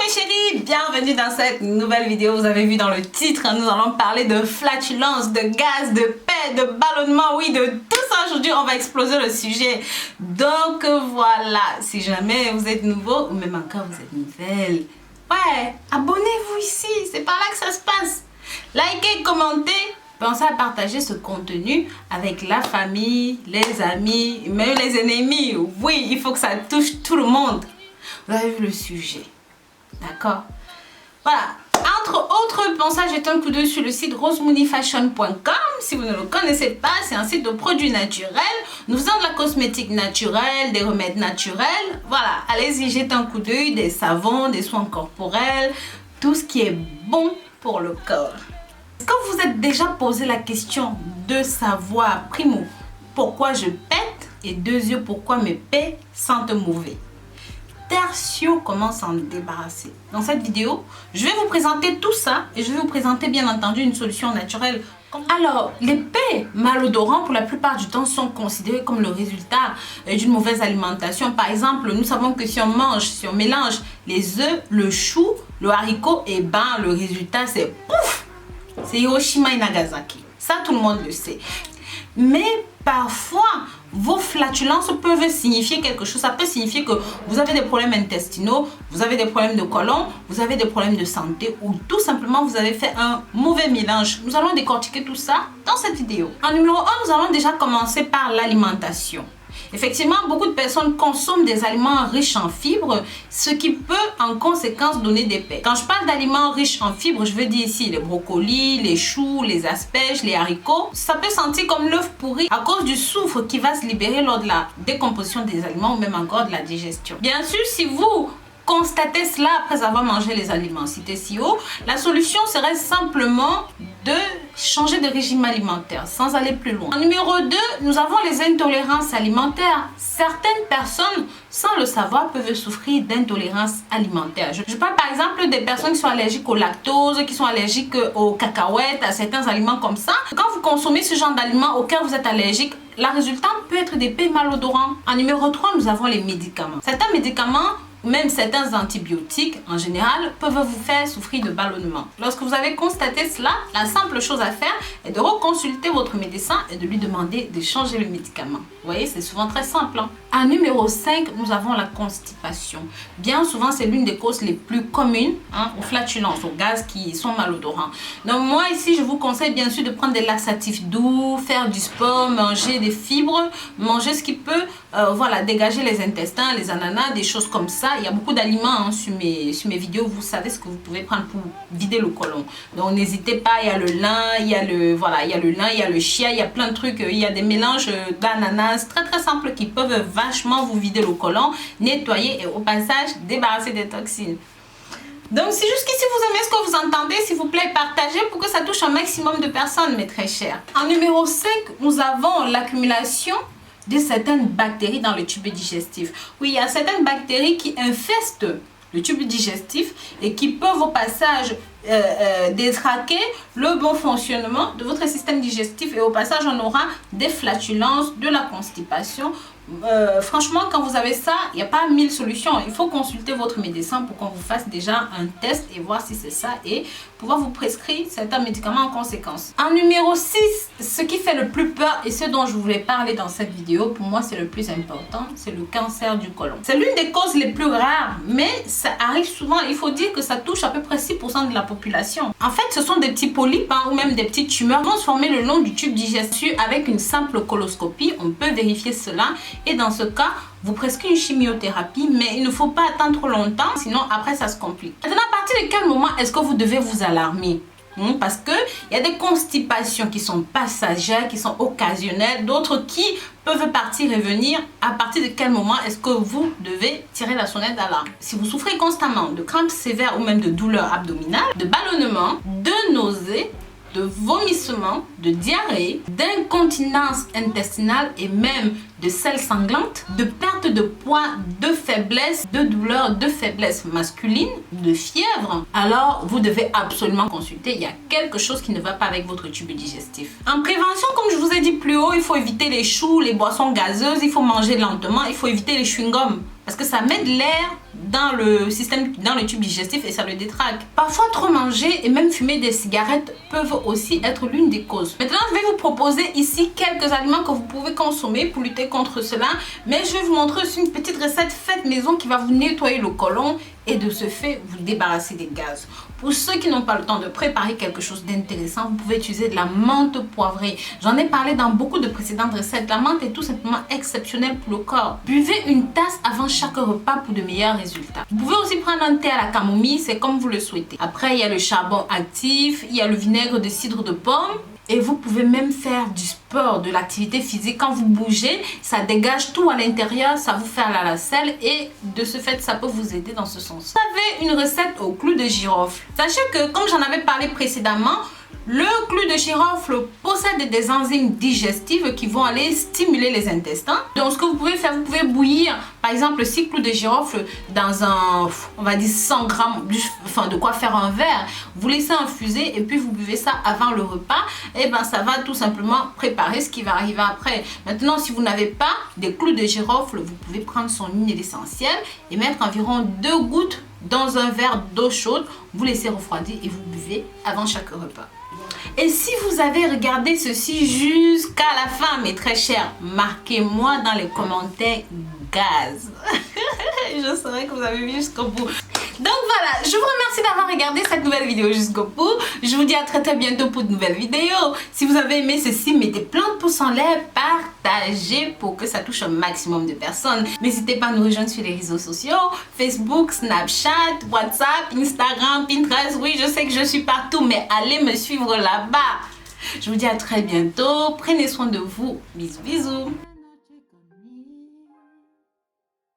mes chéris, bienvenue dans cette nouvelle vidéo. Vous avez vu dans le titre, nous allons parler de flatulence, de gaz, de paix, de ballonnement, oui, de tout ça. Aujourd'hui, on va exploser le sujet. Donc voilà, si jamais vous êtes nouveau ou même encore vous êtes nouvelle, ouais, abonnez-vous ici, c'est par là que ça se passe. Likez, commentez. Pensez à partager ce contenu avec la famille, les amis, même les ennemis. Oui, il faut que ça touche tout le monde. Vous avez vu le sujet. D'accord? Voilà. Entre autres, pensez à jeter un coup d'œil sur le site rosemooneyfashion.com. Si vous ne le connaissez pas, c'est un site de produits naturels. Nous faisons de la cosmétique naturelle, des remèdes naturels. Voilà, allez-y, jetez un coup d'œil, des savons, des soins corporels, tout ce qui est bon pour le corps. Est-ce que vous vous êtes déjà posé la question de savoir, primo, pourquoi je pète et deuxièmement, pourquoi mes pets sentent mauvais? Tertio, comment s'en débarrasser? Dans cette vidéo, je vais vous présenter tout ça et je vais vous présenter bien entendu une solution naturelle. Alors, les pets malodorants pour la plupart du temps sont considérés comme le résultat d'une mauvaise alimentation. Par exemple, nous savons que si on mélange les œufs, le chou, le haricot, et ben le résultat c'est pouf! C'est Hiroshima et Nagasaki. Ça, tout le monde le sait. Mais parfois, vos flatulences peuvent signifier quelque chose. Ça peut signifier que vous avez des problèmes intestinaux, vous avez des problèmes de côlon, vous avez des problèmes de santé ou tout simplement vous avez fait un mauvais mélange. Nous allons décortiquer tout ça dans cette vidéo. En numéro 1, nous allons déjà commencer par l'alimentation. Effectivement, beaucoup de personnes consomment des aliments riches en fibres, ce qui peut en conséquence donner des pets. Quand je parle d'aliments riches en fibres, je veux dire ici les brocolis, les choux, les asperges, les haricots. Ça peut sentir comme l'œuf pourri à cause du soufre qui va se libérer lors de la décomposition des aliments ou même encore de la digestion. Bien sûr, si vous constatez cela après avoir mangé les aliments cités ci haut, la solution serait simplement de changer de régime alimentaire sans aller plus loin. En numéro 2, nous avons les intolérances alimentaires. Certaines personnes, sans le savoir, peuvent souffrir d'intolérance alimentaire. Je parle par exemple des personnes qui sont allergiques au lactose, qui sont allergiques aux cacahuètes, à certains aliments comme ça. Quand vous consommez ce genre d'aliments auxquels vous êtes allergique, la résultante peut être des pets malodorants. En numéro 3, nous avons les médicaments. Certains médicaments, même certains antibiotiques en général, peuvent vous faire souffrir de ballonnement. Lorsque vous avez constaté cela, la simple chose à faire est de reconsulter votre médecin et de lui demander de changer le médicament. Vous voyez, c'est souvent très simple. En numéro 5, nous avons la constipation. Bien souvent, c'est l'une des causes les plus communes aux flatulences, aux gaz qui sont malodorants. Donc moi ici, je vous conseille bien sûr de prendre des laxatifs doux, faire du sport, manger des fibres, manger ce qui peut voilà, dégager les intestins, les ananas, des choses comme ça. Il y a beaucoup d'aliments sur mes vidéos, vous savez ce que vous pouvez prendre pour vider le côlon. Donc n'hésitez pas, il y a le lin, il y a le lin, il y a le chia, il y a plein de trucs, il y a des mélanges d'ananas très simples qui peuvent vachement vous vider le côlon, nettoyer et au passage débarrasser des toxines. Donc si jusqu'ici vous aimez ce que vous entendez, s'il vous plaît, partagez pour que ça touche un maximum de personnes, mes très chers. En numéro 5, nous avons l'accumulation de certaines bactéries dans le tube digestif. Oui, il y a certaines bactéries qui infestent le tube digestif et qui peuvent au passage détraquer le bon fonctionnement de votre système digestif et au passage on aura des flatulences, de la constipation. Franchement, quand vous avez ça, il n'y a pas 1000 solutions. Il faut consulter votre médecin pour qu'on vous fasse déjà un test et voir si c'est ça et pouvoir vous prescrire certains médicaments en conséquence. En numéro 6, ce qui fait le plus peur et ce dont je voulais parler dans cette vidéo, pour moi c'est le plus important, c'est le cancer du côlon. C'est l'une des causes les plus rares, mais ça arrive souvent. Il faut dire que ça touche à peu près 6% de la population. En fait, ce sont des petits polypes ou même des petites tumeurs qui vont se former le long du tube digestif. Avec une simple coloscopie, on peut vérifier cela. Et dans ce cas, vous prescrivez une chimiothérapie, mais il ne faut pas attendre trop longtemps, sinon après ça se complique. Maintenant, à partir de quel moment est-ce que vous devez vous alarmer? Parce qu'il y a des constipations qui sont passagères, qui sont occasionnelles, d'autres qui peuvent partir et venir. À partir de quel moment est-ce que vous devez tirer la sonnette d'alarme? Si vous souffrez constamment de crampes sévères ou même de douleurs abdominales, de ballonnement, de nausées, de vomissements, de diarrhée, d'incontinence intestinale et même de selles sanglantes, de perte de poids, de faiblesse, de douleur, de faiblesse masculine, de fièvre, alors vous devez absolument consulter. Il y a quelque chose qui ne va pas avec votre tube digestif. En prévention, comme je vous ai dit plus haut, il faut éviter les choux, les boissons gazeuses, il faut manger lentement, il faut éviter les chewing-gums parce que ça met de l'air dans le système, dans le tube digestif et ça le détraque. Parfois trop manger et même fumer des cigarettes peuvent aussi être l'une des causes. Maintenant je vais vous proposer ici quelques aliments que vous pouvez consommer pour lutter contre cela, mais je vais vous montrer aussi une petite recette faite maison qui va vous nettoyer le côlon et de ce fait vous débarrasser des gaz. Pour ceux qui n'ont pas le temps de préparer quelque chose d'intéressant, vous pouvez utiliser de la menthe poivrée. J'en ai parlé dans beaucoup de précédentes recettes. La menthe est tout simplement exceptionnelle pour le corps. Buvez une tasse avant chaque repas pour de meilleurs résultats. Vous pouvez aussi prendre un thé à la camomille, c'est comme vous le souhaitez. Après, il y a le charbon actif, il y a le vinaigre de cidre de pomme. Et vous pouvez même faire du sport, de l'activité physique. Quand vous bougez, ça dégage tout à l'intérieur, ça vous fait aller à la selle et de ce fait, ça peut vous aider dans ce sens. Vous avez une recette au clou de girofle. Sachez que, comme j'en avais parlé précédemment, le clou de girofle possède des enzymes digestives qui vont aller stimuler les intestins. Donc, ce que vous pouvez faire, vous pouvez bouillir, par exemple, 6 clous de girofle dans un, on va dire 100 grammes, enfin de quoi faire un verre. Vous laissez infuser et puis vous buvez ça avant le repas. Et ben, ça va tout simplement préparer ce qui va arriver après. Maintenant, si vous n'avez pas des clous de girofle, vous pouvez prendre son huile essentielle et mettre environ 2 gouttes dans un verre d'eau chaude. Vous laissez refroidir et vous buvez avant chaque repas. Et si vous avez regardé ceci jusqu'à la fin, mes très chers, marquez-moi dans les commentaires gaz. Je saurais que vous avez vu jusqu'au bout. Donc voilà, je vous remercie d'avoir regardé cette nouvelle vidéo jusqu'au bout. Je vous dis à très bientôt pour de nouvelles vidéos. Si vous avez aimé ceci, mettez plein de pouces en l'air, partagez pour que ça touche un maximum de personnes. N'hésitez pas à nous rejoindre sur les réseaux sociaux, Facebook, Snapchat, WhatsApp, Instagram, Pinterest. Oui, je sais que je suis partout, mais allez me suivre là-bas. Je vous dis à très bientôt. Prenez soin de vous. Bisous, bisous.